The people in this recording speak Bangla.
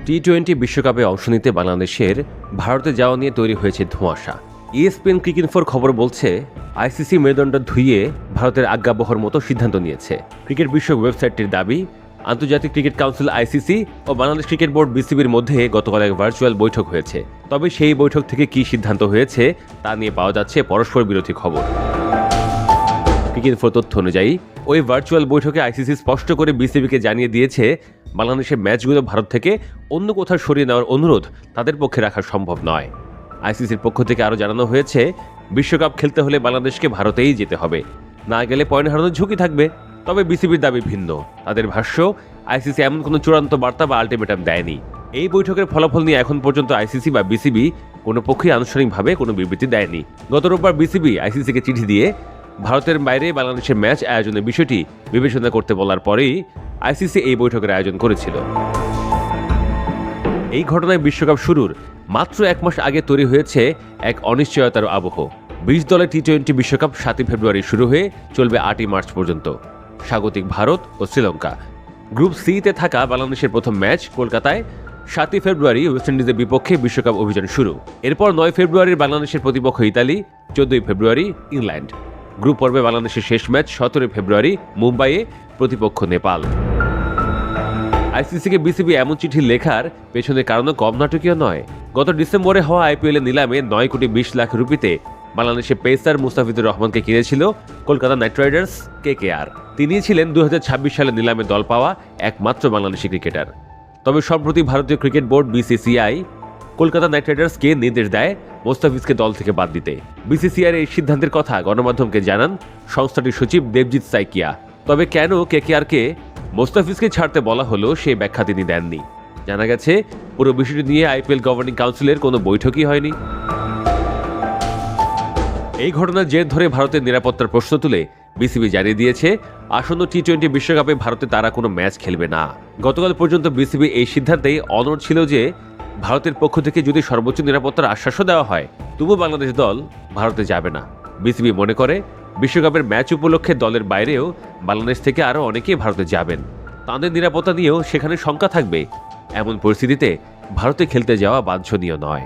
টি-20 বিশ্বকাপে অংশ নিতে বাংলাদেশের ভারতে যাওয়া নিয়ে তৈরি হয়েছে ধোঁয়াশা। ESPN ক্রিকইনফোর খবর বলছে, আইসিসি মেরুদণ্ড ধুইয়ে ভারতের আজ্ঞাবহর মতো সিদ্ধান্ত নিয়েছে। ক্রিকেট বিষয়ক ওয়েবসাইটটির দাবি, আন্তর্জাতিক ক্রিকেট কাউন্সিল আইসিসি ও বাংলাদেশ ক্রিকেট বোর্ড বিসিবির মধ্যে গতকাল এক ভার্চুয়াল বৈঠক হয়েছে। তবে সেই বৈঠক থেকে কী সিদ্ধান্ত হয়েছে তা নিয়ে পাওয়া যাচ্ছে পরস্পর বিরোধী খবর। ক্রিকইনফোর তথ্য অনুযায়ী ওই ভার্চুয়াল বৈঠকে আইসিসি স্পষ্ট করে বিসিবিকে জানিয়ে দিয়েছে, বাংলাদেশের ম্যাচগুলো ভারত থেকে অন্য কোথাও সরিয়ে নেওয়ার অনুরোধ তাদের পক্ষে রাখা সম্ভব নয়। আইসিসির পক্ষ থেকে আরও জানানো হয়েছে, বিশ্বকাপ খেলতে হলে বাংলাদেশকে ভারতেই যেতে হবে, না গেলে পয়েন্ট হারানোর ঝুঁকি থাকবে। তবে বিসিবির দাবি ভিন্ন। তাদের ভাষ্য, আইসিসি এমন কোনো চূড়ান্ত বার্তা বা আলটিমেটাম দেয়নি। এই বৈঠকের ফলাফল নিয়ে এখন পর্যন্ত আইসিসি বা বিসিবি কোনো পক্ষই আনুষ্ঠানিকভাবে কোনো বিবৃতি দেয়নি। গত রোববার বিসিবি আইসিসিকে চিঠি দিয়ে ভারতের বাইরে বাংলাদেশের ম্যাচ আয়োজনের বিষয়টি বিবেচনা করতে বলার পরেই আইসিসি এই বৈঠকের আয়োজন করেছিল। এই ঘটনায় বিশ্বকাপ শুরুর মাত্র এক মাস আগে তৈরি হয়েছে এক অনিশ্চয়তার আবহ। 20 দলের টি-20 বিশ্বকাপ 7 ফেব্রুয়ারি শুরু হয়ে চলবে 8 মার্চ পর্যন্ত। স্বাগতিক ভারত ও শ্রীলঙ্কা। গ্রুপ সিতে থাকা বাংলাদেশের প্রথম ম্যাচ কলকাতায় 7 ফেব্রুয়ারি ওয়েস্ট ইন্ডিজের বিপক্ষে বিশ্বকাপ অভিযান শুরু। এরপর 9 ফেব্রুয়ারির বাংলাদেশের প্রতিপক্ষ ইতালি, 14 ফেব্রুয়ারি ইংল্যান্ড। গ্রুপ পর্বে বাংলাদেশের শেষ ম্যাচ 17 ফেব্রুয়ারি মুম্বাইয়ে, প্রতিপক্ষ নেপাল। আইসিসিকে বিসিবি এমন চিঠি লেখার পেছনের কারণও কম নাটকীয় নয়। গত ডিসেম্বরে হওয়া আইপিএলের নিলামে 9 কোটি 20 লাখ রুপিতে বাংলাদেশের পেসার মুস্তাফিজুর রহমানকে কিনেছিল কলকাতা নাইট রাইডার্স KKR। তিনিই ছিলেন 2026 সালে নিলামে দল পাওয়া একমাত্র বাংলাদেশি ক্রিকেটার। তবে সম্প্রতি ভারতীয় cricket board BCCI Kolkata knight রাইডার্সকে নির্দেশ দেয় মোস্তাফিজকে দল থেকে বাদ দিতে। BCCIর এই সিদ্ধান্তের কথা গণমাধ্যমকে জানান সংস্থাটির সচিব দেবজিৎ সাইকিয়া। তবে কেন KKRকে মোস্তাফিজকে ছাড়তে বলা হলো সেই ব্যাখ্যা তিনি দেননি। জানা গেছে, পুরো বিষয়টি নিয়ে IPL গভর্নিং কাউন্সিলের কোনো বৈঠকই হয়নি। এই ঘটনার জের ধরে ভারতের নিরাপত্তার প্রশ্ন তুলে বিসিবি জানিয়ে দিয়েছে, আসন্ন টি-20 বিশ্বকাপে ভারতে তারা কোনো ম্যাচ খেলবে না। গতকাল পর্যন্ত বিসিবি এই সিদ্ধান্তেই অনড় ছিল যে, ভারতের পক্ষ থেকে যদি সর্বোচ্চ নিরাপত্তার আশ্বাসও দেওয়া হয়, তবুও বাংলাদেশ দল ভারতে যাবে না। বিসিবি মনে করে, বিশ্বকাপের ম্যাচ উপলক্ষে দলের বাইরেও বাংলাদেশ থেকে আরও অনেকেই ভারতে যাবেন। তাঁদের নিরাপত্তা নিয়েও সেখানে শঙ্কা থাকবে। এমন পরিস্থিতিতে ভারতে খেলতে যাওয়া বাঞ্ছনীয় নয়।